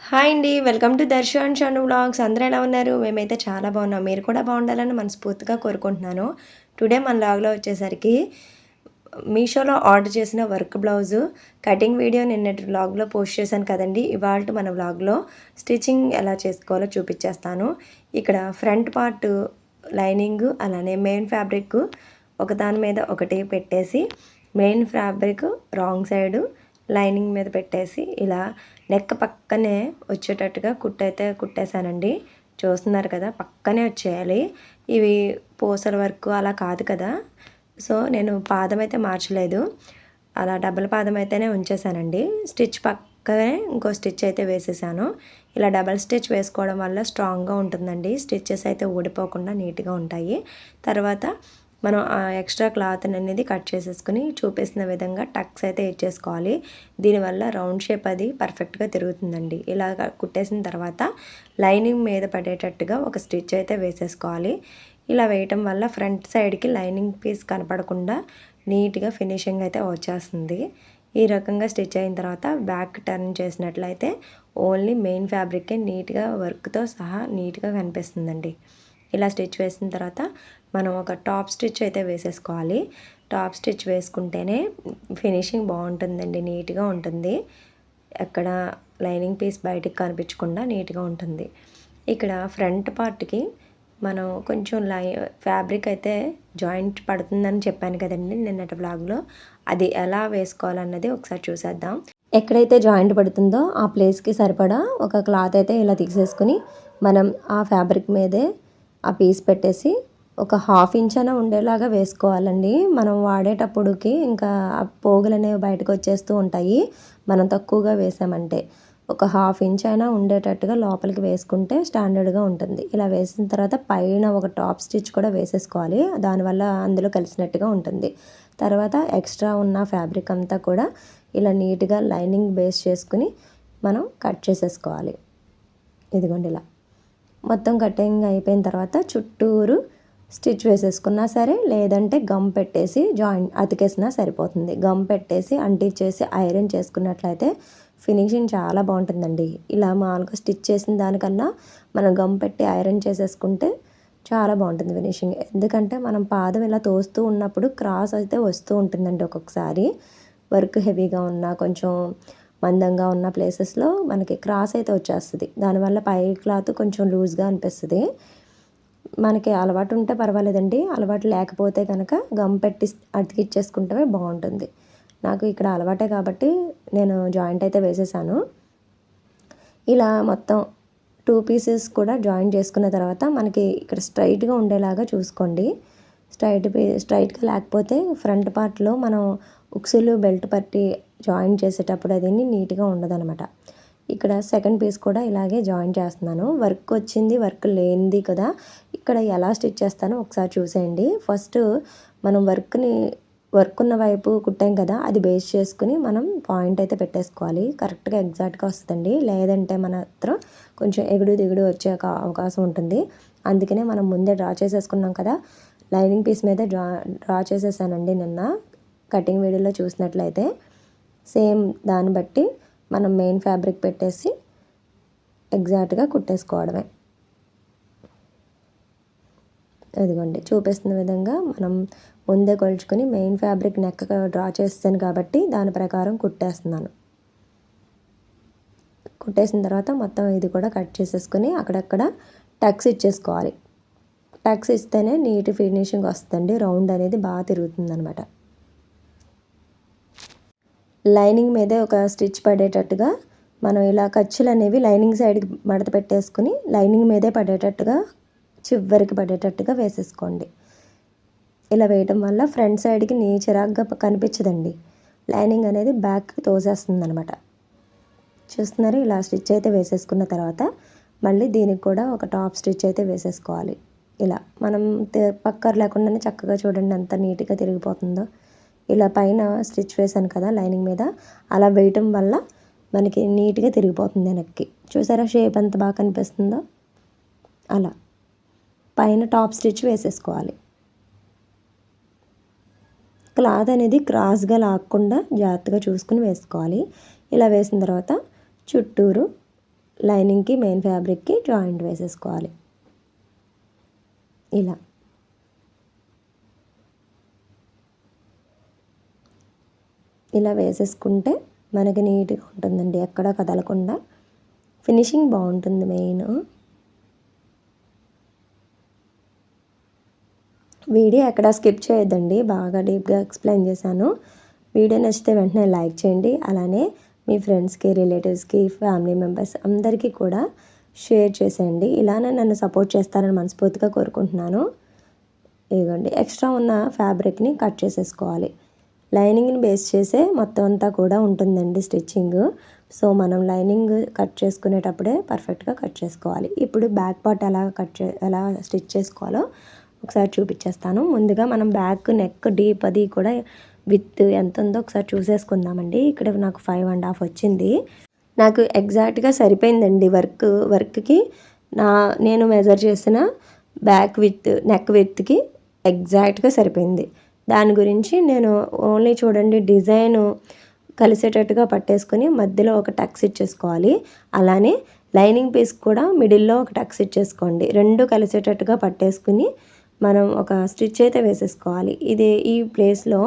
Hi అండి. Welcome to Darshu and Shanu vlogs. అందరూ ఎలా ఉన్నారు? మేమైతే చాలా బాగున్నాం. మీరు కూడా బాగుండాలని మనస్ఫూర్తిగా కోరుకుంటున్నాను. టుడే మన వ్లాగ్‌లో వచ్చేసరికి మీషోలో ఆర్డర్ చేసిన వర్క్ బ్లౌజు కటింగ్ వీడియో నిన్నటి వ్లాగ్‌లో పోస్ట్ చేశాను కదండీ! ఇవాల్టి మన వ్లాగ్‌లో స్టిచ్చింగ్ ఎలా చేసుకోవాలో చూపించేస్తాను. ఇక్కడ ఫ్రంట్ పార్ట్ లైనింగు అలానే మెయిన్ ఫ్యాబ్రిక్ ఒకదాని మీద ఒకటి పెట్టేసి main fabric wrong side lining మీద పెట్టేసి ఇలా నెక్ పక్కనే వచ్చేటట్టుగా కుట్టయితే కుట్టేశానండి. చూస్తున్నారు కదా! పక్కనే వచ్చేయాలి. ఇవి పూసల వర్క్ అలా కాదు కదా! సో, నేను పాదం అయితే మార్చలేదు. అలా డబుల్ పాదం అయితేనే ఉంచేసానండి. స్టిచ్ పక్కనే ఇంకో స్టిచ్ అయితే వేసేసాను. ఇలా డబల్ స్టిచ్ వేసుకోవడం వల్ల స్ట్రాంగ్‌గా ఉంటుందండి. స్టిచెస్ అయితే ఊడిపోకుండా నీట్‌గా ఉంటాయి. తర్వాత మనం ఆ ఎక్స్ట్రా క్లాత్ అనేది కట్ చేసేసుకుని చూపిస్తున్న విధంగా టక్స్ అయితే ఇచ్చేసుకోవాలి. దీనివల్ల రౌండ్ షేప్ అది పర్ఫెక్ట్గా తిరుగుతుందండి. ఇలా కుట్టేసిన తర్వాత లైనింగ్ మీద పడేటట్టుగా ఒక స్టిచ్ అయితే వేసేసుకోవాలి. ఇలా వేయటం వల్ల ఫ్రంట్ సైడ్కి లైనింగ్ పీస్ కనపడకుండా నీట్గా ఫినిషింగ్ అయితే వచ్చేస్తుంది. ఈ రకంగా స్టిచ్ అయిన తర్వాత బ్యాక్ టర్న్ చేసినట్లయితే ఓన్లీ మెయిన్ ఫ్యాబ్రికే నీట్గా వర్క్తో సహా నీట్గా కనిపిస్తుందండి. ఇలా స్టిచ్ వేసిన తర్వాత మనం ఒక టాప్ స్టిచ్ అయితే వేసేసుకోవాలి. టాప్ స్టిచ్ వేసుకుంటేనే ఫినిషింగ్ బాగుంటుందండి, నీట్గా ఉంటుంది. ఎక్కడ లైనింగ్ పీస్ బయటికి కనిపించకుండా నీట్గా ఉంటుంది. ఇక్కడ ఫ్రంట్ పార్ట్కి మనం కొంచెం ఫ్యాబ్రిక్ అయితే జాయింట్ పడుతుందని చెప్పాను కదండి నిన్నటి వ్లాగ్లో. అది ఎలా వేసుకోవాలన్నది ఒకసారి చూసేద్దాం. ఎక్కడైతే జాయింట్ పడుతుందో ఆ ప్లేస్కి సరిపడా ఒక క్లాత్ అయితే ఇలా తీసేసుకుని మనం ఆ ఫ్యాబ్రిక్ మీదే ఆ పీస్ పెట్టేసి ఒక హాఫ్ ఇంచ్ అయినా ఉండేలాగా వేసుకోవాలండి. మనం వాడేటప్పుడుకి ఇంకా ఆ పోగులు అనేవి బయటకు వచ్చేస్తూ ఉంటాయి మనం తక్కువగా వేసామంటే. ఒక హాఫ్ ఇంచ్ అయినా ఉండేటట్టుగా లోపలికి వేసుకుంటే స్టాండర్డ్గా ఉంటుంది. ఇలా వేసిన తర్వాత పైన ఒక టాప్ స్టిచ్ కూడా వేసేసుకోవాలి. దానివల్ల అందులో కలిసినట్టుగా ఉంటుంది. తర్వాత ఎక్స్ట్రా ఉన్న ఫ్యాబ్రిక్ అంతా కూడా ఇలా నీట్గా లైనింగ్ బేస్ చేసుకుని మనం కట్ చేసేసుకోవాలి. ఇదిగోండి ఇలా మొత్తం కటింగ్ అయిపోయిన తర్వాత చుట్టూరు స్టిచ్ వేసేసుకున్నా సరే, లేదంటే గమ్ పెట్టేసి జాయింట్ అతికేసినా సరిపోతుంది. గమ్ పెట్టేసి అంటించేసి ఐరన్ చేసుకున్నట్లయితే ఫినిషింగ్ చాలా బాగుంటుందండి. ఇలా మామూలుగా స్టిచ్ చేసిన దానికన్నా మనం గమ్ పెట్టి ఐరన్ చేసేసుకుంటే చాలా బాగుంటుంది ఫినిషింగ్. ఎందుకంటే మనం పాదం ఇలా తోస్తూ ఉన్నప్పుడు క్రాస్ అయితే వస్తూ ఉంటుందండి ఒక్కొక్కసారి. వర్క్ హెవీగా ఉన్నా కొంచెం మందంగా ఉన్న ప్లేసెస్లో మనకి క్రాస్ అయితే వచ్చేస్తుంది. దానివల్ల పై క్లాత్ కొంచెం లూజ్గా అనిపిస్తుంది. మనకి అలవాటు ఉంటే పర్వాలేదండి. అలవాటు లేకపోతే కనుక గమ్ పెట్టి అతికిచ్చేసుకుంటే బాగుంటుంది. నాకు ఇక్కడ అలవాటే కాబట్టి నేను జాయింట్ అయితే వేసేసాను. ఇలా మొత్తం 2 పీసెస్ కూడా జాయిన్ చేసుకున్న తర్వాత మనకి ఇక్కడ స్ట్రైట్గా ఉండేలాగా చూసుకోండి. స్ట్రైట్గా లేకపోతే ఫ్రంట్ పార్ట్లో మనం ఉక్సులు బెల్ట్ పట్టి జాయిన్ చేసేటప్పుడు అది నీట్గా ఉండదనమాట. ఇక్కడ సెకండ్ పీస్ కూడా ఇలాగే జాయిన్ చేస్తున్నాను. వర్క్ వచ్చింది, వర్క్ లేనిది కదా. ఇక్కడ ఎలా స్టిచ్ చేస్తానో ఒకసారి చూసేయండి. ఫస్ట్ మనం వర్క్ ఉన్న వైపు కుట్టాం కదా, అది బేస్ చేసుకుని మనం పాయింట్ అయితే పెట్టేసుకోవాలి. కరెక్ట్గా ఎగ్జాక్ట్గా వస్తుందండి. లేదంటే మాత్రం కొంచెం ఎగుడు దిగుడు వచ్చే అవకాశం ఉంటుంది. అందుకనే మనం ముందే డ్రా చేసేసుకున్నాం కదా. లైనింగ్ పీస్ మీద డ్రా చేసేసానండి నిన్న కటింగ్ వీడియోలో చూసినట్లయితే. సేమ్ దాన్ని బట్టి మనం మెయిన్ ఫ్యాబ్రిక్ పెట్టేసి ఎగ్జాక్ట్గా కుట్టేసుకోవడమే. అదిగోండి చూపిస్తున్న విధంగా మనం ముందే కొలుచుకొని మెయిన్ ఫ్యాబ్రిక్ నెక్ డ్రా చేస్తాను కాబట్టి దాని ప్రకారం కుట్టేస్తున్నాను. కుట్టేసిన తర్వాత మొత్తం ఇది కూడా కట్ చేసేసుకుని అక్కడక్కడ టక్స్ ఇచ్చేసుకోవాలి. టక్స్ ఇస్తేనే నీట్ ఫినిషింగ్ వస్తుందండి. రౌండ్ అనేది బాగా తిరుగుతుంది అనమాట. లైనింగ్ మీదే ఒక స్టిచ్ పడేటట్టుగా మనం ఇలా ఖర్చులు అనేవి లైనింగ్ సైడ్కి మడత పెట్టేసుకుని లైనింగ్ మీదే పడేటట్టుగా చివరికి పడేటట్టుగా వేసేసుకోండి. ఇలా వేయటం వల్ల ఫ్రంట్ సైడ్కి చిరాగ్గా కనిపించదండి. లైనింగ్ అనేది బ్యాక్కి తోసేస్తుంది అనమాట. చూస్తున్నారు, ఇలా స్టిచ్ అయితే వేసేసుకున్న తర్వాత మళ్ళీ దీనికి కూడా ఒక టాప్ స్టిచ్ అయితే వేసేసుకోవాలి. ఇలా మనం పక్కర్ లేకుండానే చక్కగా చూడండి ఎంత నీట్గా తిరిగిపోతుందో. ఇలా పైన స్టిచ్ వేసాను కదా లైనింగ్ మీద, అలా వేయటం వల్ల మనకి నీట్గా తిరిగిపోతుంది వెనక్కి. చూసారా షేప్ ఎంత బాగా కనిపిస్తుందో. అలా పైన టాప్ స్టిచ్ వేసేసుకోవాలి. క్లాత్ అనేది క్రాస్గా లాక్కుండా జాగ్రత్తగా చూసుకుని వేసుకోవాలి. ఇలా వేసిన తర్వాత చుట్టూరు లైనింగ్కి మెయిన్ ఫ్యాబ్రిక్కి జాయింట్ వేసేసుకోవాలి. ఇలా వేసేసుకుంటే మనకి నీట్గా ఉంటుందండి, ఎక్కడా కదలకుండా. ఫినిషింగ్ బాగుంటుంది. మెయిన్ వీడియో ఎక్కడా స్కిప్ చేయొద్దండి, బాగా డీప్గా ఎక్స్ప్లెయిన్ చేశాను. వీడియో నచ్చితే వెంటనే లైక్ చేయండి. అలానే మీ ఫ్రెండ్స్కి, రిలేటివ్స్కి, ఫ్యామిలీ మెంబర్స్ అందరికీ కూడా షేర్ చేసేయండి. ఇలానే నన్ను సపోర్ట్ చేస్తారని మనస్ఫూర్తిగా కోరుకుంటున్నాను. ఇదిగోండి, ఎక్స్ట్రా ఉన్న ఫ్యాబ్రిక్ని కట్ చేసేసుకోవాలి. లైనింగ్ని బేస్ చేసే మొత్తం అంతా కూడా ఉంటుందండి స్టిచ్చింగ్. సో మనం లైనింగ్ కట్ చేసుకునేటప్పుడే పర్ఫెక్ట్గా కట్ చేసుకోవాలి. ఇప్పుడు బ్యాక్ పార్ట్ ఎలా స్టిచ్ చేసుకోవాలో ఒకసారి చూపించేస్తాను. ముందుగా మనం బ్యాక్ నెక్ డీప్ అది కూడా విత్ ఎంత ఉందో ఒకసారి చూసేసుకుందామండి. ఇక్కడ నాకు 5.5 వచ్చింది. నాకు ఎగ్జాక్ట్గా సరిపోయిందండి వర్క్కి. నేను మెజర్ చేసిన బ్యాక్ విత్ నెక్ విత్కి ఎగ్జాక్ట్గా సరిపోయింది. దాని గురించి నేను ఓన్లీ చూడండి, డిజైన్ కలిసేటట్టుగా పట్టేసుకొని మధ్యలో ఒక టక్స్ ఇచ్చేసుకోవాలి. అలానే లైనింగ్ పీస్ కూడా మిడిల్లో ఒక టక్స్ ఇచ్చేసుకోండి. రెండు కలిసేటట్టుగా పట్టేసుకుని మనం ఒక స్టిచ్ అయితే వేసేసుకోవాలి. ఈ ప్లేస్లో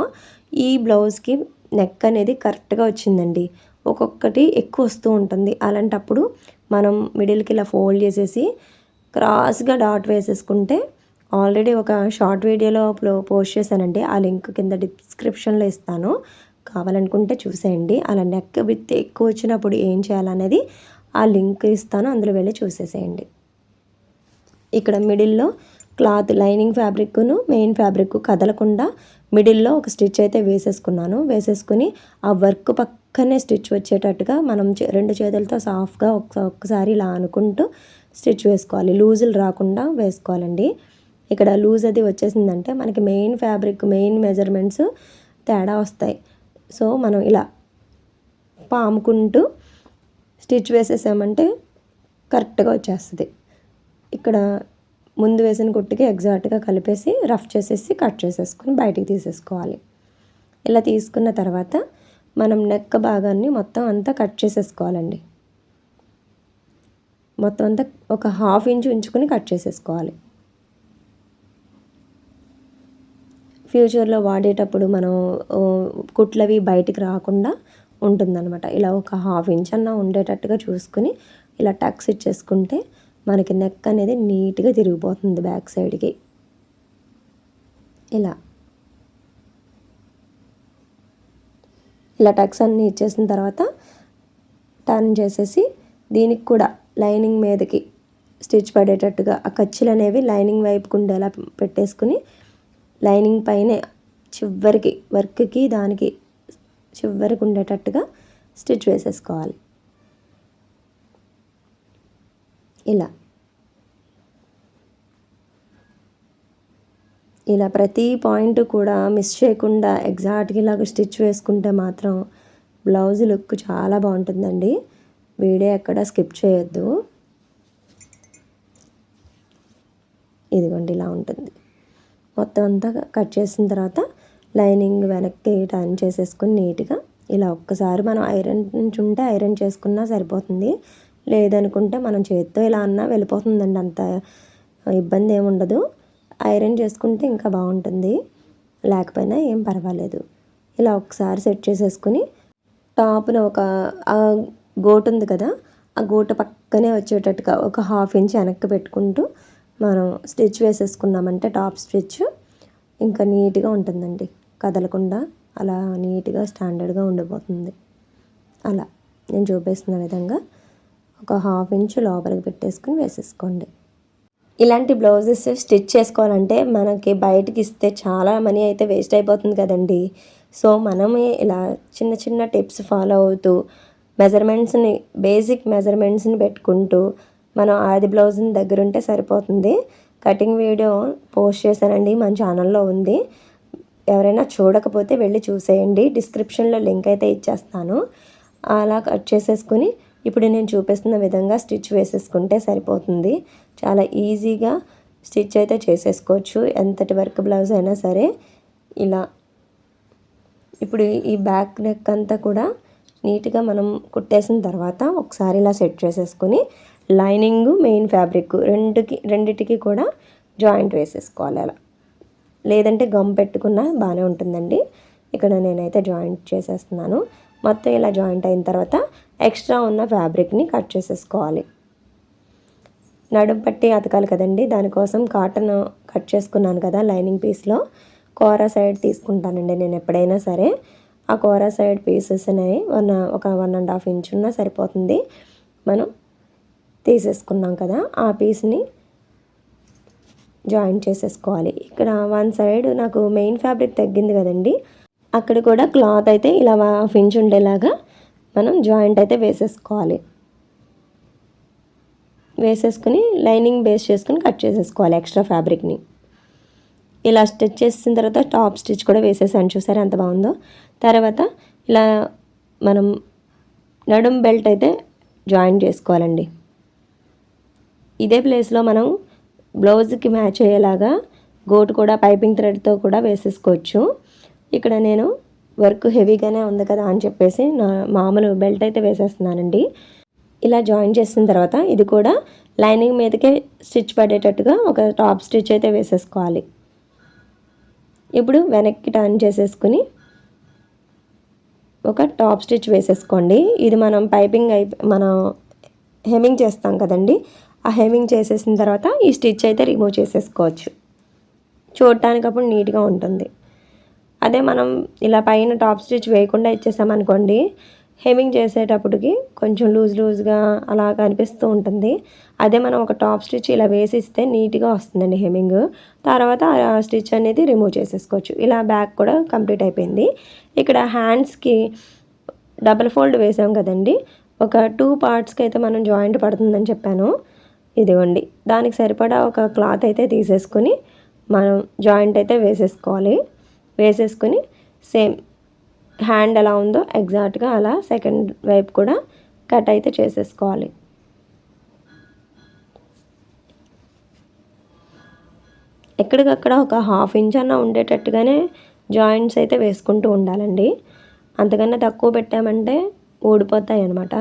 ఈ బ్లౌజ్కి నెక్ అనేది కరెక్ట్గా వచ్చిందండి. ఒక్కొక్కటి ఎక్కువ వస్తూ ఉంటుంది. అలాంటప్పుడు మనం మిడిల్కి ఇలా ఫోల్డ్ చేసేసి క్రాస్గా డాట్ వేసేసుకుంటే, ఆల్రెడీ ఒక షార్ట్ వీడియోలో పోస్ట్ చేశానండి, ఆ లింక్ కింద డిస్క్రిప్షన్లో ఇస్తాను, కావాలనుకుంటే చూసేయండి. అలా నెక్ విత్ ఎక్కువ వచ్చినప్పుడు ఏం చేయాలనేది ఆ లింక్ ఇస్తాను, అందులో వెళ్ళి చూసేసేయండి. ఇక్కడ మిడిల్లో క్లాత్ లైనింగ్ ఫ్యాబ్రిక్ను మెయిన్ ఫ్యాబ్రిక్ కదలకుండా మిడిల్లో ఒక స్టిచ్ అయితే వేసేసుకున్నాను. వేసేసుకుని ఆ వర్క్ పక్కనే స్టిచ్ వచ్చేటట్టుగా మనం రెండు చేతులతో సాఫ్ట్గా ఒక్కసారి ఇలా అనుకుంటూ స్టిచ్ వేసుకోవాలి. లూజులు రాకుండా వేసుకోవాలండి. ఇక్కడ లూజ్ అది వచ్చేసిందంటే మనకి మెయిన్ ఫ్యాబ్రిక్ మెయిన్ మెజర్మెంట్స్ తేడా వస్తాయి. సో మనం ఇలా పాముకుంటూ స్టిచ్ వేసేసామంటే కరెక్ట్గా వచ్చేస్తుంది. ఇక్కడ ముందు వేసిన కుట్టుకి ఎగ్జాక్ట్గా కలిపేసి రఫ్ చేసేసి కట్ చేసేసుకుని బయటికి తీసేసుకోవాలి. ఇలా తీసుకున్న తర్వాత మనం నెక్ భాగాన్ని మొత్తం అంతా కట్ చేసేసుకోవాలండి. మొత్తం అంతా ఒక 1/2 ఇంచ్ ఉంచుకొని కట్ చేసేసుకోవాలి. ఫ్యూచర్లో వాడేటప్పుడు మనం కుట్లవి బయటికి రాకుండా ఉంటుందన్నమాట. ఇలా ఒక 1/2 ఇంచ్ అన్న ఉండేటట్టుగా చూసుకుని ఇలా టక్స్ ఇచ్చేసుకుంటే మనకి నెక్ అనేది నీట్గా తిరిగిపోతుంది బ్యాక్ సైడ్కి. ఇలా టక్స్ అన్నీ ఇచ్చేసిన తర్వాత టర్న్ చేసేసి దీనికి కూడా లైనింగ్ మీదకి స్టిచ్ పడేటట్టుగా ఆ ఖర్చులు అనేవి లైనింగ్ వైపుకు ఉండేలా పెట్టేసుకుని లైనింగ్ పైనే చివరికి వర్క్కి దానికి చివరికి ఉండేటట్టుగా స్టిచ్ వేసేసుకోవాలి. ఇలా ప్రతి పాయింట్ కూడా మిస్ చేయకుండా ఎగ్జాక్ట్గా ఇలాగ స్టిచ్ వేసుకుంటే మాత్రం బ్లౌజ్ లుక్ చాలా బాగుంటుందండి. వీడియో ఎక్కడ స్కిప్ చేయొద్దు. ఇదిగోండి, ఇలా ఉంటుంది. మొత్తం అంతా కట్ చేసిన తర్వాత లైనింగ్ వెనక్కి టర్న్ చేసేసుకుని నీట్గా ఇలా ఒక్కసారి మనం ఐరన్ ఉంటే ఐరన్ చేసుకున్నా సరిపోతుంది. లేదనుకుంటే మనం చేత్తో ఇలా అన్నా వెళ్ళిపోతుందండి, అంత ఇబ్బంది ఏమి ఉండదు. ఐరన్ చేసుకుంటే ఇంకా బాగుంటుంది, లేకపోయినా ఏం పర్వాలేదు. ఇలా ఒకసారి సెట్ చేసేసుకుని టాప్న ఒక గోటు ఉంది కదా, ఆ గోటు పక్కనే వచ్చేటట్టుగా ఒక 1/2 ఇంచ్ వెనక్కి పెట్టుకుంటూ మనం స్టిచ్ వేసేసుకున్నామంటే టాప్ స్టిచ్ ఇంకా నీట్గా ఉంటుందండి, కదలకుండా అలా నీట్గా స్టాండర్డ్గా ఉండిపోతుంది. అలా నేను చూపిస్తున్న విధంగా ఒక 1/2 ఇంచ్ లోపలికి పెట్టేసుకుని వేసేసుకోండి. ఇలాంటి బ్లౌజెస్ స్టిచ్ చేసుకోవాలంటే మనకి బయటకి ఇస్తే చాలా మనీ అయితే వేస్ట్ అయిపోతుంది కదండి. సో మనమే ఇలా చిన్న చిన్న టిప్స్ ఫాలో అవుతూ మెజర్మెంట్స్ని బేసిక్ మెజర్మెంట్స్ని పెట్టుకుంటూ మనం ఆది బ్లౌజ్ని దగ్గర ఉంటే సరిపోతుంది. కటింగ్ వీడియో పోస్ట్ చేశానండి, మన ఛానల్లో ఉంది. ఎవరైనా చూడకపోతే వెళ్ళి చూసేయండి, డిస్క్రిప్షన్లో లింక్ అయితే ఇచ్చేస్తాను. అలా కట్ చేసేసుకుని ఇప్పుడు నేను చూపిస్తున్న విధంగా స్టిచ్ వేసేసుకుంటే సరిపోతుంది. చాలా ఈజీగా స్టిచ్ అయితే చేసేసుకోవచ్చు, ఎంతటి వర్క్ బ్లౌజ్ అయినా సరే. ఇలా ఇప్పుడు ఈ బ్యాక్ నెక్ అంతా కూడా నీట్గా మనం కుట్టేసిన తర్వాత ఒకసారి ఇలా సెట్ చేసేసుకొని లైనింగ్ మెయిన్ ఫ్యాబ్రిక్ రెండిటికి కూడా జాయింట్ వేసేసుకోవాలి. అలా లేదంటే గమ్ పెట్టుకున్నా బాగానే ఉంటుందండి. ఇక్కడ నేనైతే జాయింట్ చేసేస్తున్నాను. మొత్తం ఇలా జాయింట్ అయిన తర్వాత ఎక్స్ట్రా ఉన్న ఫ్యాబ్రిక్ని కట్ చేసేసుకోవాలి. నడుం పట్టి అతకాలి కదండి, దానికోసం కాటన్ కట్ చేసుకున్నాను కదా లైనింగ్ పీస్లో, కోరా సైడ్ తీసుకుంటానండి నేను ఎప్పుడైనా సరే. ఆ కోరా సైడ్ పీసెస్ అనేవి ఒక 1.5 ఇంచ్ ఉన్నా సరిపోతుంది. మనం తీసేసుకున్నాం కదా, ఆ పీస్ని జాయింట్ చేసేసుకోవాలి. ఇక్కడ వన్ సైడ్ నాకు మెయిన్ ఫ్యాబ్రిక్ తగ్గింది కదండి, అక్కడ కూడా క్లాత్ అయితే ఇలా 1/2 ఇంచ్ ఉండేలాగా మనం జాయింట్ అయితే వేసేసుకోవాలి. వేసేసుకుని లైనింగ్ బేస్ చేసుకుని కట్ చేసేసుకోవాలి ఎక్స్ట్రా ఫ్యాబ్రిక్ని. ఇలా స్టిచ్ చేసిన తర్వాత టాప్ స్టిచ్ కూడా వేసేసాను, చూసారా ఎంత బాగుందో. తర్వాత ఇలా మనం నడుం బెల్ట్ అయితే జాయిన్ చేసుకోవాలండి. ఇదే ప్లేస్లో మనం బ్లౌజ్కి మ్యాచ్ అయ్యేలాగా గోటు కూడా పైపింగ్ థ్రెడ్తో కూడా వేసేసుకోవచ్చు. ఇక్కడ నేను వర్క్ హెవీగానే ఉంది కదా అని చెప్పేసి మామూలు బెల్ట్ అయితే వేసేస్తున్నానండి. ఇలా జాయిన్ చేసిన తర్వాత ఇది కూడా లైనింగ్ మీదకే స్టిచ్ పడేటట్టుగా ఒక టాప్ స్టిచ్ అయితే వేసేసుకోవాలి. ఇప్పుడు వెనక్కి టర్న్ చేసేసుకుని ఒక టాప్ స్టిచ్ వేసేసుకోండి. ఇది మనం మనం హెమ్మింగ్ చేస్తాం కదండి, ఆ హెమ్మింగ్ చేసేసిన తర్వాత ఈ స్టిచ్ అయితే రిమూవ్ చేసేసుకోవచ్చు. చూడటానికి అప్పుడు నీట్గా ఉంటుంది. అదే మనం ఇలా పైన టాప్ స్టిచ్ వేయకుండా ఇచ్చేసామనుకోండి, హెమ్మింగ్ చేసేటప్పటికి కొంచెం లూజ్గా అలా కనిపిస్తూ ఉంటుంది. అదే మనం ఒక టాప్ స్టిచ్ ఇలా వేసిస్తే నీట్గా వస్తుందండి హెమ్మింగ్. తర్వాత ఆ స్టిచ్ అనేది రిమూవ్ చేసేసుకోవచ్చు. ఇలా బ్యాక్ కూడా కంప్లీట్ అయిపోయింది. ఇక్కడ హ్యాండ్స్కి డబుల్ ఫోల్డ్ వేసాం కదండి, ఒక 2 పార్ట్స్కి అయితే మనం జాయింట్ పడుతుందని చెప్పాను. ఇదిగోండి, దానికి సరిపడా ఒక క్లాత్ అయితే తీసేసుకుని మనం జాయింట్ అయితే వేసేసుకోవాలి. వేసేసుకుని సేమ్ హ్యాండ్ ఎలా ఉందో ఎగ్జాక్ట్గా అలా సెకండ్ వైపు కూడా కట్ అయితే చేసేసుకోవాలి. ఎక్కడికక్కడ ఒక 1/2 ఇంచ్ అన్న ఉండేటట్టుగానే జాయింట్స్ అయితే వేసుకుంటూ ఉండాలండి. అంతకన్నా తక్కువ పెట్టామంటే ఊడిపోతాయి అన్నమాట,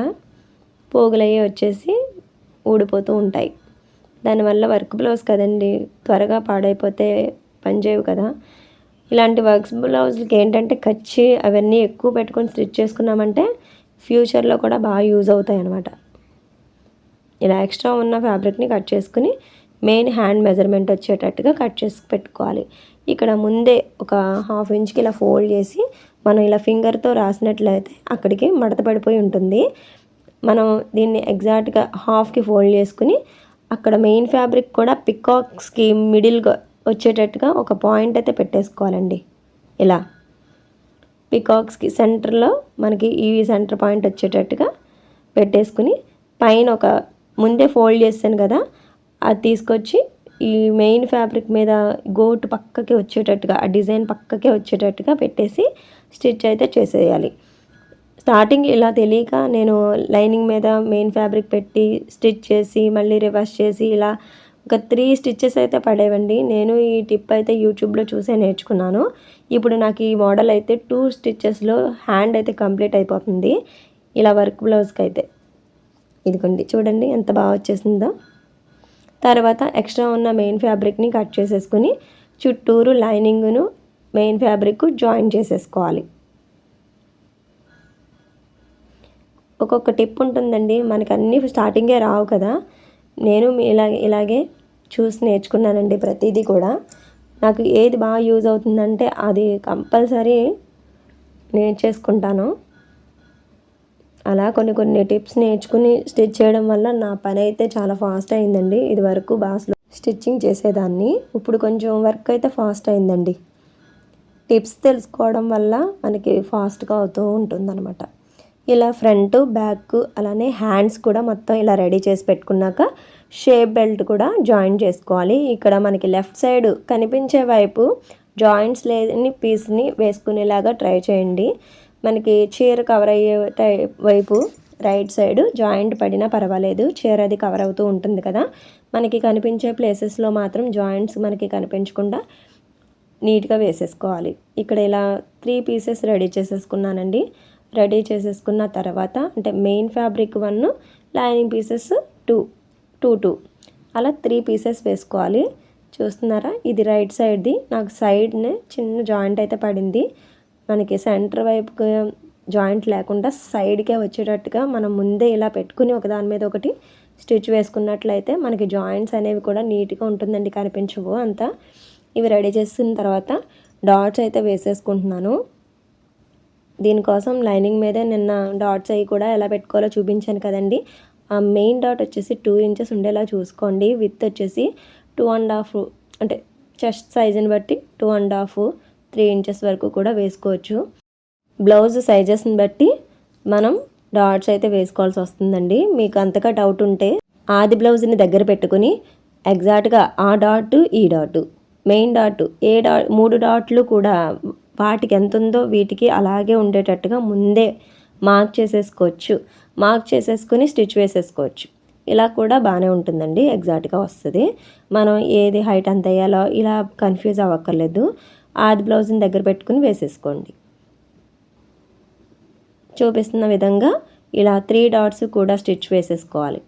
పోగులయ్యి వచ్చేసి ఊడిపోతూ ఉంటాయి. దానివల్ల వర్క్ బ్లౌజ్ కదండి, త్వరగా పాడైపోతే పనిచేయవు కదా. ఇలాంటి వర్క్స్ బ్లౌజ్లకి ఏంటంటే ఖర్చు అవన్నీ ఎక్కువ పెట్టుకొని స్టిచ్ చేసుకున్నామంటే ఫ్యూచర్లో కూడా బాగా యూజ్ అవుతాయి అన్నమాట. ఇలా ఎక్స్ట్రా ఉన్న ఫ్యాబ్రిక్ని కట్ చేసుకుని మెయిన్ హ్యాండ్ మెజర్మెంట్ వచ్చేటట్టుగా కట్ చేసి పెట్టుకోవాలి. ఇక్కడ ముందే ఒక 1/2 ఇంచ్కి ఇలా ఫోల్డ్ చేసి మనం ఇలా ఫింగర్తో రాసినట్లయితే అక్కడికి మడత పడిపోయి ఉంటుంది. మనం దీన్ని ఎగ్జాక్ట్గా హాఫ్కి ఫోల్డ్ చేసుకుని అక్కడ మెయిన్ ఫ్యాబ్రిక్ కూడా పికాక్స్కి మిడిల్గా వచ్చేటట్టుగా ఒక పాయింట్ అయితే పెట్టేసుకోవాలండి. ఇలా పికాక్స్కి సెంటర్లో మనకి ఈ సెంటర్ పాయింట్ వచ్చేటట్టుగా పెట్టేసుకుని పైన ఒక ముందే ఫోల్డ్ చేస్తాను కదా, అది తీసుకొచ్చి ఈ మెయిన్ ఫ్యాబ్రిక్ మీద గోటు పక్కకి వచ్చేటట్టుగా, ఆ డిజైన్ పక్కకే వచ్చేటట్టుగా పెట్టేసి స్టిచ్ అయితే చేసేయాలి. స్టార్టింగ్ ఇలా తెలియక నేను లైనింగ్ మీద మెయిన్ ఫ్యాబ్రిక్ పెట్టి స్టిచ్ చేసి మళ్ళీ రివర్స్ చేసి ఇలా ఒక 3 స్టిచ్చెస్ అయితే పడేవండి. నేను ఈ టిప్ అయితే యూట్యూబ్లో చూసే నేర్చుకున్నాను. ఇప్పుడు నాకు ఈ మోడల్ అయితే 2 స్టిచ్చెస్లో హ్యాండ్ అయితే కంప్లీట్ అయిపోతుంది ఇలా వర్క్ బ్లౌజ్కి అయితే. ఇదిగోండి చూడండి ఎంత బాగా వచ్చేసిందో. తర్వాత ఎక్స్ట్రా ఉన్న మెయిన్ ఫ్యాబ్రిక్ని కట్ చేసేసుకుని చుట్టూరు లైనింగ్ను మెయిన్ ఫ్యాబ్రిక్ జాయిన్ చేసేసుకోవాలి. ఒక్కొక్క టిప్ ఉంటుందండి, మనకి అన్నీ స్టార్టింగే రావు కదా. నేను ఇలాగే చూసి నేర్చుకున్నానండి ప్రతిదీ కూడా. నాకు ఏది బాగా యూజ్ అవుతుందంటే అది కంపల్సరీ నేర్చేసుకుంటాను. అలా కొన్ని టిప్స్ నేర్చుకుని స్టిచ్ చేయడం వల్ల నా పని అయితే చాలా ఫాస్ట్ అయిందండి. ఇది వరకు బాగా స్టిచ్చింగ్ చేసేదాన్ని, ఇప్పుడు కొంచెం వర్క్ అయితే ఫాస్ట్ అయిందండి. టిప్స్ తెలుసుకోవడం వల్ల మనకి ఫాస్ట్గా అవుతూ ఉంటుందన్నమాట. ఇలా ఫ్రంట్ బ్యాక్ అలానే హ్యాండ్స్ కూడా మొత్తం ఇలా రెడీ చేసి పెట్టుకున్నాక షేప్ బెల్ట్ కూడా జాయిన్ చేసుకోవాలి. ఇక్కడ మనకి లెఫ్ట్ సైడ్ కనిపించే వైపు జాయింట్స్ లేని పీస్ని వేసుకునేలాగా ట్రై చేయండి. మనకి చీర కవర్ అయ్యే వైపు రైట్ సైడ్ జాయింట్ పడినా పర్వాలేదు, చీర అది కవర్ అవుతూ ఉంటుంది కదా. మనకి కనిపించే ప్లేసెస్లో మాత్రం జాయింట్స్ మనకి కనిపించకుండా నీట్గా వేసేసుకోవాలి. ఇక్కడ ఇలా 3 పీసెస్ రెడీ చేసేసుకున్నానండి. రెడీ చేసేసుకున్న తర్వాత అంటే మెయిన్ ఫ్యాబ్రిక్ 1, లైనింగ్ పీసెస్ 2 అలా 3 పీసెస్ వేసుకోవాలి. చూస్తున్నారా, ఇది రైట్ సైడ్ది. నాకు సైడ్ని చిన్న జాయింట్ అయితే పడింది. మనకి సెంటర్ వైపుకి జాయింట్ లేకుండా సైడ్కే వచ్చేటట్టుగా మనం ముందే ఇలా పెట్టుకుని ఒకదాని మీద ఒకటి స్టిచ్ వేసుకున్నట్లయితే మనకి జాయింట్స్ అనేవి కూడా నీట్గా ఉంటుందండి, కనిపించవు అంతా. ఇవి రెడీ చేసిన తర్వాత డాట్స్ అయితే వేసేసుకుంటున్నాను. దీనికోసం లైనింగ్ మీదే నిన్న డాట్స్ అవి కూడా ఎలా పెట్టుకోవాలో చూపించాను కదండి. ఆ మెయిన్ డాట్ వచ్చేసి 2 ఇంచెస్ ఉండేలా చూసుకోండి. విత్ వచ్చేసి 2.5 అంటే చెస్ట్ సైజుని బట్టి 2.5, 3 ఇంచెస్ వరకు కూడా వేసుకోవచ్చు. బ్లౌజ్ సైజెస్ని బట్టి మనం డాట్స్ అయితే వేసుకోవాల్సి వస్తుందండి. మీకు అంతగా డౌట్ ఉంటే ఆది బ్లౌజ్ని దగ్గర పెట్టుకుని ఎగ్జాక్ట్గా ఆ డాట్ ఈ డాట్ మెయిన్ డాట్ 3 డాట్లు కూడా వాటికి ఎంత ఉందో వీటికి అలాగే ఉండేటట్టుగా ముందే మార్క్ చేసేసుకోవచ్చు. మార్క్ చేసేసుకుని స్టిచ్ వేసేసుకోవచ్చు. ఇలా కూడా బాగానే ఉంటుందండి, ఎగ్జాక్ట్గా వస్తుంది. మనం ఏది హైట్ అంత వేయాలో ఇలా కన్ఫ్యూజ్ అవ్వక్కర్లేదు. ఆది బ్లౌజ్ని దగ్గర పెట్టుకుని వేసేసుకోండి. చూపిస్తున్న విధంగా ఇలా 3 డాట్స్ కూడా స్టిచ్ వేసేసుకోవాలి.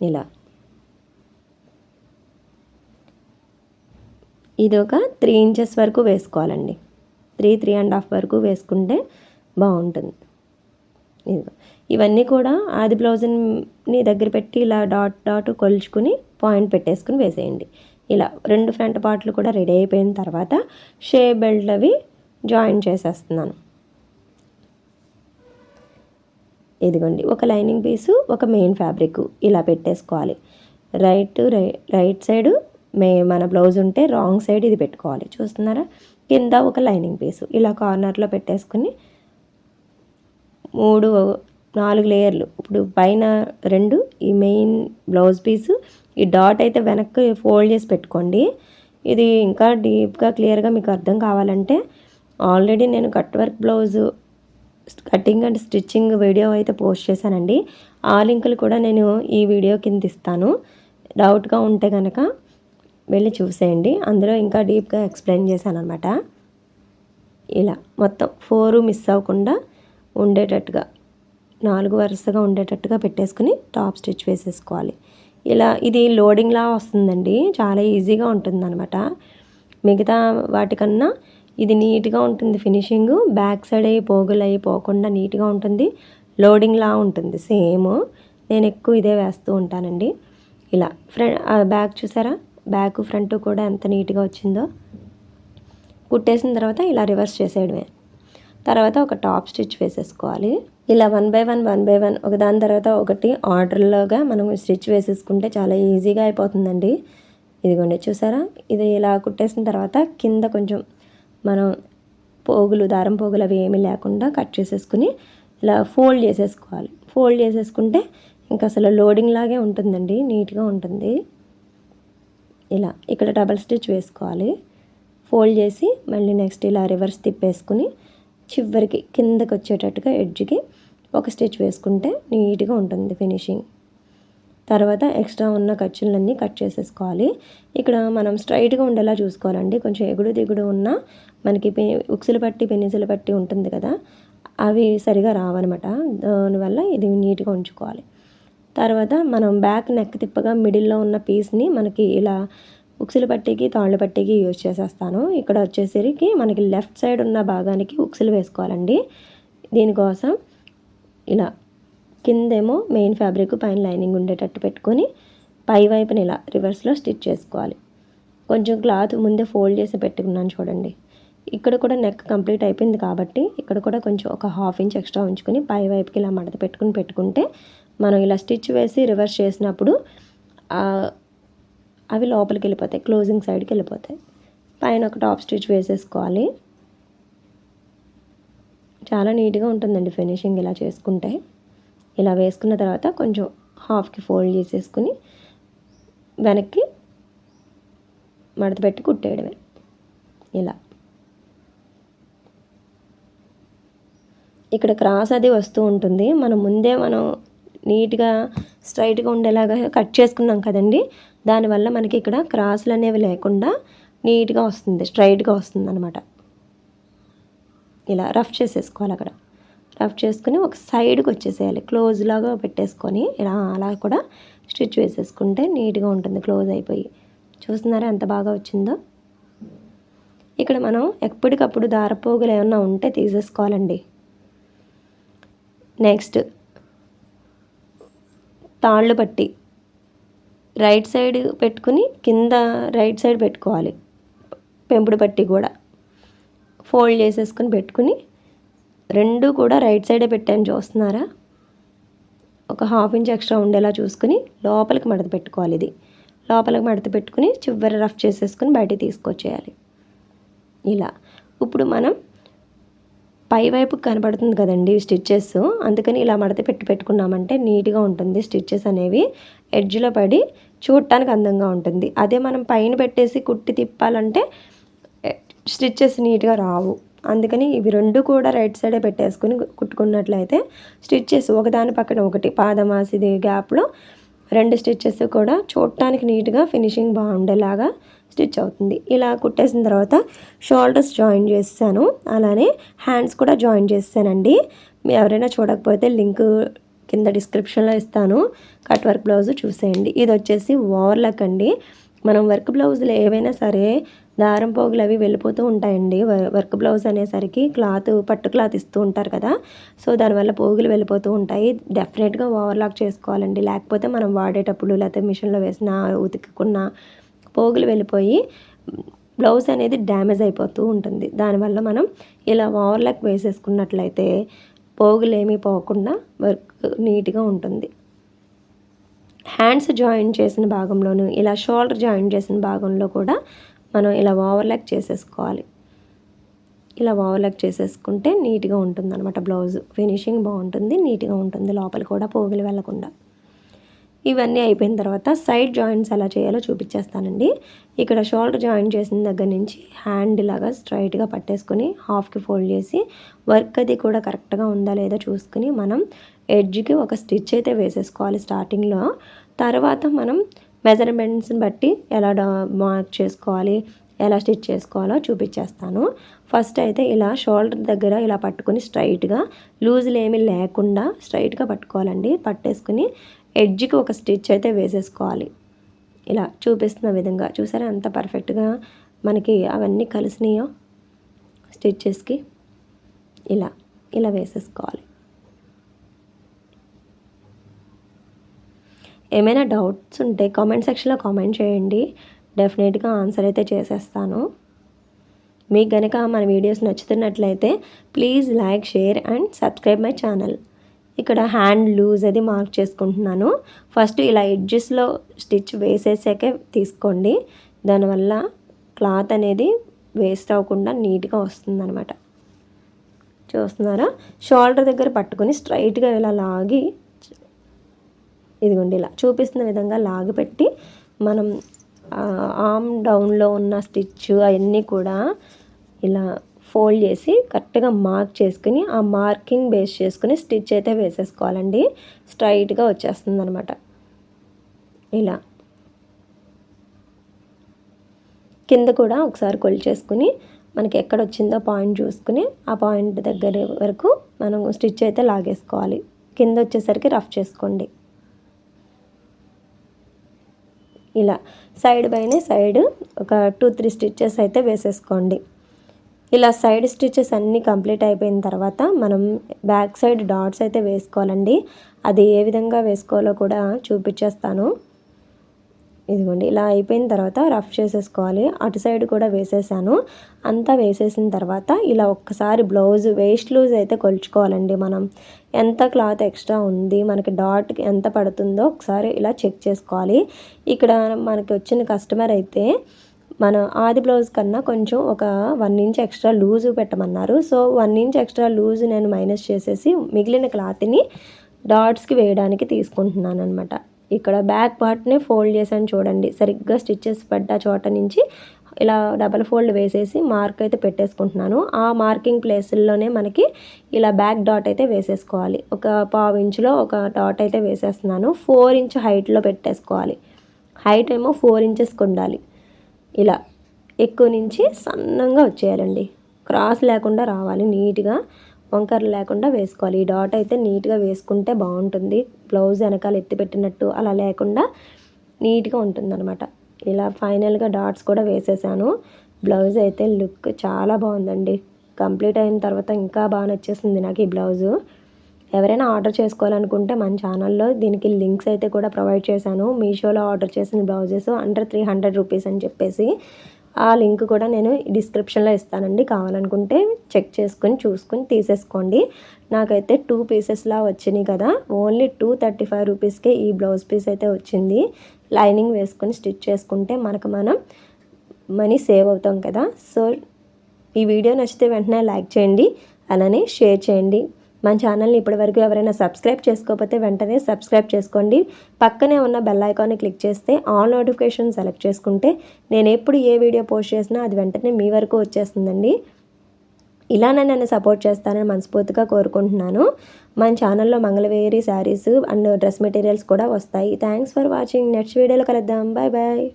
ఇలా ఇది ఒక 3 ఇంచెస్ వరకు వేసుకోవాలండి. 3.5 వరకు వేసుకుంటే బాగుంటుంది. ఇవన్నీ కూడా ఆది బ్లౌజ్ని దగ్గర పెట్టి ఇలా డాట్ కొలుచుకుని పాయింట్ పెట్టేసుకుని వేసేయండి. ఇలా 2 ఫ్రంట్ పార్ట్లు కూడా రెడీ అయిపోయిన తర్వాత షేప్ బెల్ట్ అవి జాయిన్ చేసేస్తున్నాను. ఇదిగోండి, ఒక లైనింగ్ పీసు, ఒక మెయిన్ ఫ్యాబ్రిక్ ఇలా పెట్టేసుకోవాలి. రైట్ సైడు మన బ్లౌజ్ ఉంటే రాంగ్ సైడ్ ఇది పెట్టుకోవాలి. చూస్తున్నారా, కింద ఒక లైనింగ్ పీసు ఇలా కార్నర్లో పెట్టేసుకుని 4 లేయర్లు. ఇప్పుడు పైన 2 ఈ మెయిన్ బ్లౌజ్ పీసు, ఈ డాట్ అయితే వెనక్కి ఫోల్డ్ చేసి పెట్టుకోండి. ఇది ఇంకా డీప్గా క్లియర్గా మీకు అర్థం కావాలంటే ఆల్రెడీ నేను cut work blouse cutting and stitching video అయితే పోస్ట్ చేశానండి. ఆ లింకులు కూడా నేను ఈ వీడియో కింద ఇస్తాను. డౌట్గా ఉంటే కనుక వెళ్ళి చూసేయండి. అందులో ఇంకా డీప్గా ఎక్స్ప్లెయిన్ చేశాను అనమాట. ఇలా మొత్తం 4 మిస్ అవ్వకుండా ఉండేటట్టుగా 4 వరుసగా ఉండేటట్టుగా పెట్టేసుకుని టాప్ స్టిచ్ వేసేసుకోవాలి. ఇలా ఇది లోడింగ్లా వస్తుందండి, చాలా ఈజీగా ఉంటుందన్నమాట. మిగతా వాటికన్నా ఇది నీట్గా ఉంటుంది ఫినిషింగ్. బ్యాక్ సైడ్ పోగులు పోకుండా నీట్గా ఉంటుంది. లోడింగ్లా ఉంటుంది సేమ్. నేను ఎక్కువ ఇదే వేస్తూ ఉంటానండి. ఇలా బ్యాక్ చూసారా, బ్యాక్ ఫ్రంట్ కూడా ఎంత నీట్గా వచ్చిందో. కుట్టేసిన తర్వాత ఇలా రివర్స్ చేసేయడమే. తర్వాత ఒక టాప్ స్టిచ్ వేసేసుకోవాలి. ఇలా 1 by 1 ఒక దాని తర్వాత ఒకటి ఆర్డర్లోగా మనం స్టిచ్ వేసేసుకుంటే చాలా ఈజీగా అయిపోతుందండి. ఇదిగోండి, చూసారా, ఇది ఇలా కుట్టేసిన తర్వాత కింద కొంచెం మనం దారం పోగులు అవి ఏమీ లేకుండా కట్ చేసేసుకుని ఇలా ఫోల్డ్ చేసేసుకోవాలి. ఫోల్డ్ చేసేసుకుంటే ఇంకా అసలు లోడింగ్ లాగే ఉంటుందండి, నీట్గా ఉంటుంది. ఇలా ఇక్కడ డబల్ స్టిచ్ వేసుకోవాలి. ఫోల్డ్ చేసి మళ్ళీ నెక్స్ట్ ఇలా రివర్స్ తిప్పేసుకుని చివరికి కిందకి వచ్చేటట్టుగా ఎడ్జ్కి ఒక స్టిచ్ వేసుకుంటే నీట్గా ఉంటుంది ఫినిషింగ్. తర్వాత ఎక్స్ట్రా ఉన్న ఖర్చులన్నీ కట్ చేసేసుకోవాలి. ఇక్కడ మనం స్ట్రైట్గా ఉండేలా చూసుకోవాలండి. కొంచెం ఎగుడు దిగుడు ఉన్న మనకి ఉక్సులు పట్టి పెన్నిసులు పట్టి ఉంటుంది కదా, అవి సరిగా రావన్నమాట. దానివల్ల ఇది నీట్గా ఉంచుకోవాలి. తర్వాత మనం బ్యాక్ నెక్ తిప్పగా మిడిల్లో ఉన్న పీస్ని మనకి ఇలా ఉక్సులు పట్టికి తాళ్ళు పట్టికి యూజ్ చేసేస్తాను. ఇక్కడ వచ్చేసరికి మనకి లెఫ్ట్ సైడ్ ఉన్న భాగానికి ఉక్సులు వేసుకోవాలండి. దీనికోసం ఇలా కిందేమో మెయిన్ ఫ్యాబ్రిక్, పైన లైనింగ్ ఉండేటట్టు పెట్టుకొని పై వైపున ఇలా రివర్స్లో స్టిచ్ చేసుకోవాలి. కొంచెం క్లాత్ ముందే ఫోల్డ్ చేసి పెట్టుకున్నాను చూడండి. ఇక్కడ కూడా నెక్ కంప్లీట్ అయిపోయింది కాబట్టి ఇక్కడ కూడా కొంచెం ఒక 1/2 ఇంచ్ ఎక్స్ట్రా ఉంచుకొని పై వైపుకి ఇలా మడత పెట్టుకుంటే మనం ఇలా స్టిచ్ వేసి రివర్స్ చేసినప్పుడు అవి లోపలికి వెళ్ళిపోతాయి, క్లోజింగ్ సైడ్కి వెళ్ళిపోతాయి. పైన ఒక టాప్ స్టిచ్ వేసేసుకోవాలి. చాలా నీట్గా ఉంటుందండి ఫినిషింగ్ ఇలా చేసుకుంటే. ఇలా వేసుకున్న తర్వాత కొంచెం హాఫ్కి ఫోల్డ్ చేసేసుకుని వెనక్కి మడత పెట్టి కుట్టేయడమే. ఇలా ఇక్కడ క్రాస్ అది వస్తూ ఉంటుంది. మనం నీట్గా స్ట్రైట్గా ఉండేలాగా కట్ చేసుకున్నాం కదండి. దానివల్ల మనకి ఇక్కడ క్రాస్లు అనేవి లేకుండా నీట్గా వస్తుంది, స్ట్రైట్గా వస్తుంది అనమాట. ఇలా రఫ్ చేసేసుకోవాలి. అక్కడ రఫ్ చేసుకుని ఒక సైడ్కి వచ్చేసేయాలి, క్లోజ్ లాగా పెట్టేసుకొని ఇలా అలా కూడా స్టిచ్ వేసేసుకుంటే నీట్గా ఉంటుంది క్లోజ్ అయిపోయి. చూస్తున్నారా ఎంత బాగా వచ్చిందో. ఇక్కడ మనం ఎప్పటికప్పుడు దారపోగులు ఏమన్నా ఉంటే తీసేసుకోవాలండి. నెక్స్ట్ తాళ్ళు పట్టి రైట్ సైడ్ పెట్టుకుని కింద రైట్ సైడ్ పెట్టుకోవాలి. పెంపుడు పట్టి కూడా ఫోల్డ్ చేసేసుకుని పెట్టుకుని రెండు కూడా రైట్ సైడే పెట్టాను, చూస్తున్నారా. ఒక 1/2 ఇంచ్ ఎక్స్ట్రా ఉండేలా చూసుకుని లోపలికి మడత పెట్టుకోవాలి. ఇది లోపలికి మడత పెట్టుకుని చివరి రఫ్ చేసేసుకుని బయటికి తీసుకొచ్చేయాలి. ఇలా ఇప్పుడు మనం పైవైపు కనపడుతుంది కదండి స్టిచ్చెస్, అందుకని ఇలా మడత పెట్టుకున్నామంటే నీట్గా ఉంటుంది. స్టిచ్చెస్ అనేవి ఎడ్జ్లో పడి చూడటానికి అందంగా ఉంటుంది. అదే మనం పైన పెట్టేసి కుట్టి తిప్పాలంటే స్టిచ్చెస్ నీట్గా రావు. అందుకని ఇవి రెండు కూడా రైట్ సైడే పెట్టేసుకుని కుట్టుకున్నట్లయితే స్టిచ్చెస్ ఒకదాని పక్కన ఒకటి పాదమాసిది గ్యాప్లో 2 స్టిచ్చెస్ కూడా చూడటానికి నీట్గా ఫినిషింగ్ బాగుండేలాగా స్టిచ్ అవుతుంది. ఇలా కుట్టేసిన తర్వాత షోల్డర్స్ జాయిన్ చేస్తాను, అలానే హ్యాండ్స్ కూడా జాయిన్ చేస్తానండి. మీరు ఎవరైనా చూడకపోతే లింక్ కింద డిస్క్రిప్షన్లో ఇస్తాను, కట్ వర్క్ బ్లౌజ్ చూసేయండి. ఇది వచ్చేసి ఓవర్లాక్ అండి. మనం వర్క్ బ్లౌజులు ఏవైనా సరే దారం పోగులు అవి వెళ్ళిపోతూ ఉంటాయండి. వర్క్ బ్లౌజ్ అనేసరికి పట్టు క్లాత్ ఇస్తూ ఉంటారు కదా, సో దానివల్ల పోగులు వెళ్ళిపోతూ ఉంటాయి. డెఫినెట్గా ఓవర్లాక్ చేసుకోవాలండి, లేకపోతే మనం వాడేటప్పుడు లేకపోతే మిషన్లో వేసిన ఉతుక్కున్న పోగులు వెళ్ళిపోయి బ్లౌజ్ అనేది డ్యామేజ్ అయిపోతూ ఉంటుంది. దానివల్ల మనం ఇలా ఓవర్లాక్ వేసేసుకున్నట్లయితే పోగులు ఏమీ పోకుండా వర్క్ నీట్గా ఉంటుంది. హ్యాండ్స్ జాయిన్ చేసిన భాగంలోను ఇలా షోల్డర్ జాయిన్ చేసిన భాగంలో కూడా మనం ఇలా ఓవర్లాక్ చేసేసుకోవాలి. ఇలా ఓవర్లాక్ చేసేసుకుంటే నీట్గా ఉంటుంది అనమాట. బ్లౌజ్ ఫినిషింగ్ బాగుంటుంది, నీట్గా ఉంటుంది, లోపల కూడా పోగులు వెళ్ళకుండా. ఇవన్నీ అయిపోయిన తర్వాత సైడ్ జాయింట్స్ ఎలా చేయాలో చూపించేస్తానండి. ఇక్కడ షోల్డర్ జాయిన్ చేసిన దగ్గర నుంచి హ్యాండ్ ఇలాగా స్ట్రైట్గా పట్టేసుకొని హాఫ్కి ఫోల్డ్ చేసి వర్క్ అది కూడా కరెక్ట్గా ఉందా లేదా చూసుకుని మనం ఎడ్జ్కి ఒక స్టిచ్ అయితే వేసేసుకోవాలి స్టార్టింగ్లో. తర్వాత మనం మెజర్మెంట్స్ని బట్టి ఎలా మార్క్ చేసుకోవాలి, ఎలా స్టిచ్ చేసుకోవాలో చూపించేస్తాను. ఫస్ట్ అయితే ఇలా షోల్డర్ దగ్గర ఇలా పట్టుకొని స్ట్రైట్గా లూజులు ఏమీ లేకుండా స్ట్రైట్గా పట్టుకోవాలండి. పట్టేసుకుని ఎడ్జ్కి ఒక స్టిచ్ అయితే వేసేసుకోవాలి. ఇలా చూపిస్తున్న విధంగా చూసారా ఎంత పర్ఫెక్ట్గా మనకి అవన్నీ కలిసినాయో స్టిచ్చెస్కి. ఇలా వేసేసుకోవాలి. ఏమైనా డౌట్స్ ఉంటే కామెంట్ సెక్షన్లో కామెంట్ చేయండి, డెఫినెట్గా ఆన్సర్ అయితే చేసేస్తాను. మీకు కనుక మన వీడియోస్ నచ్చుతున్నట్లయితే please like, share and subscribe my channel. ఇక్కడ హ్యాండ్ లూజ్ అది మార్క్ చేసుకుంటున్నాను. ఫస్ట్ ఇలా ఎడ్జెస్లో స్టిచ్ వేసేసాకే తీసుకోండి, దానివల్ల క్లాత్ అనేది వేస్ట్ అవ్వకుండా నీట్గా వస్తుందన్నమాట. చూస్తున్నారా, షోల్డర్ దగ్గర పట్టుకొని స్ట్రైట్గా ఇలా లాగి, ఇదిగోండి ఇలా చూపిస్తున్న విధంగా లాగిపెట్టి మనం ఆర్మ్ డౌన్లో ఉన్న స్టిచ్ అవన్నీ కూడా ఇలా ఫోల్డ్ చేసి కరెక్ట్గా మార్క్ చేసుకుని ఆ మార్కింగ్ బేస్ చేసుకుని స్టిచ్ అయితే వేసేసుకోవాలండి. స్ట్రైట్గా వచ్చేస్తుంది అనమాట. ఇలా కింద కూడా ఒకసారి కొలిచేసుకుని మనకి ఎక్కడ వచ్చిందో పాయింట్ చూసుకుని ఆ పాయింట్ దగ్గర వరకు మనం స్టిచ్ అయితే లాగేసుకోవాలి. కింద వచ్చేసరికి రఫ్ చేసుకోండి. ఇలా సైడ్ బైనే సైడ్ ఒక 2-3 స్టిచ్చెస్ అయితే వేసేసుకోండి. ఇలా సైడ్ స్టిచ్చెస్ అన్నీ కంప్లీట్ అయిపోయిన తర్వాత మనం బ్యాక్ సైడ్ డాట్స్ అయితే వేసుకోవాలండి. అది ఏ విధంగా వేసుకోవాలో కూడా చూపించేస్తాను. ఇదిగోండి ఇలా అయిపోయిన తర్వాత రఫ్ చేసేసుకోవాలి. అటు సైడ్ కూడా వేసేసాను. అంతా వేసేసిన తర్వాత ఇలా ఒక్కసారి బ్లౌజ్ వేస్ట్ లూజ్ అయితే కొలుచుకోవాలండి. మనం ఎంత క్లాత్ ఎక్స్ట్రా ఉంది, మనకి డాట్కి ఎంత పడుతుందో ఒకసారి ఇలా చెక్ చేసుకోవాలి. ఇక్కడ మనకి వచ్చిన కస్టమర్ అయితే మన ఆది బ్లౌజ్ కన్నా కొంచెం ఒక 1 ఇంచ్ ఎక్స్ట్రా లూజు పెట్టమన్నారు. సో 1 ఇంచ్ ఎక్స్ట్రా లూజు నేను మైనస్ చేసేసి మిగిలిన క్లాత్ని డాట్స్కి వేయడానికి తీసుకుంటున్నాను అనమాట. ఇక్కడ బ్యాక్ పార్ట్నే ఫోల్డ్ చేశాను చూడండి, సరిగ్గా స్టిచ్చెస్ పడ్డ చోట నుంచి ఇలా డబల్ ఫోల్డ్ వేసేసి మార్క్ అయితే పెట్టేసుకుంటున్నాను. ఆ మార్కింగ్ ప్లేసుల్లోనే మనకి ఇలా బ్యాక్ డాట్ అయితే వేసేసుకోవాలి. ఒక 1/2 ఇంచులో ఒక డాట్ అయితే వేసేస్తున్నాను. 4 ఇంచ్ హైట్లో పెట్టేసుకోవాలి. హైట్ ఏమో 4 ఇంచెస్కి ఉండాలి. ఇలా ఎక్కువ నుంచి సన్నంగా వచ్చేయాలండి. క్రాస్ లేకుండా రావాలి, నీట్గా వంకరలు లేకుండా వేసుకోవాలి. ఈ డాట్ అయితే నీట్గా వేసుకుంటే బాగుంటుంది. బ్లౌజ్ వెనకాల ఎత్తిపెట్టినట్టు అలా లేకుండా నీట్గా ఉంటుందన్నమాట. ఇలా ఫైనల్గా డాట్స్ కూడా వేసేసాను. బ్లౌజ్ అయితే లుక్ చాలా బాగుందండి. కంప్లీట్ అయిన తర్వాత ఇంకా బాగా నచ్చేసింది నాకు ఈ బ్లౌజు. ఎవరైనా ఆర్డర్ చేసుకోవాలనుకుంటే మన ఛానల్లో దీనికి లింక్స్ అయితే కూడా ప్రొవైడ్ చేశాను. మీషోలో ఆర్డర్ చేసిన బ్లౌజెస్ అండర్ 300 రూపీస్ అని చెప్పేసి ఆ లింక్ కూడా నేను డిస్క్రిప్షన్లో ఇస్తానండి. కావాలనుకుంటే చెక్ చేసుకొని చూసుకొని తీసేసుకోండి. నాకైతే 2 పీసెస్లా వచ్చినాయి కదా, ఓన్లీ 235 రూపీస్కే ఈ బ్లౌజ్ పీస్ అయితే వచ్చింది. లైనింగ్ వేసుకొని స్టిచ్ చేసుకుంటే మనం మనీ సేవ్ అవుతాం కదా. సో ఈ వీడియో నచ్చితే వెంటనే లైక్ చేయండి, అలానే షేర్ చేయండి. మన ఛానల్ని ఇప్పటివరకు ఎవరైనా సబ్స్క్రైబ్ చేసుకోకపోతే వెంటనే సబ్స్క్రైబ్ చేసుకోండి. పక్కనే ఉన్న బెల్ ఐకాన్ని క్లిక్ చేస్తే ఆల్ నోటిఫికేషన్ సెలెక్ట్ చేసుకుంటే నేను ఎప్పుడు ఏ వీడియో పోస్ట్ చేసినా అది వెంటనే మీ వరకు వచ్చేస్తుందండి. ఇలానే నన్ను సపోర్ట్ చేస్తానని మనస్ఫూర్తిగా కోరుకుంటున్నాను. మన ఛానల్లో Mangalagiri sarees and dress materials కూడా వస్తాయి. Thanks for watching. నెక్స్ట్ వీడియోలో కలుద్దాం. Bye bye.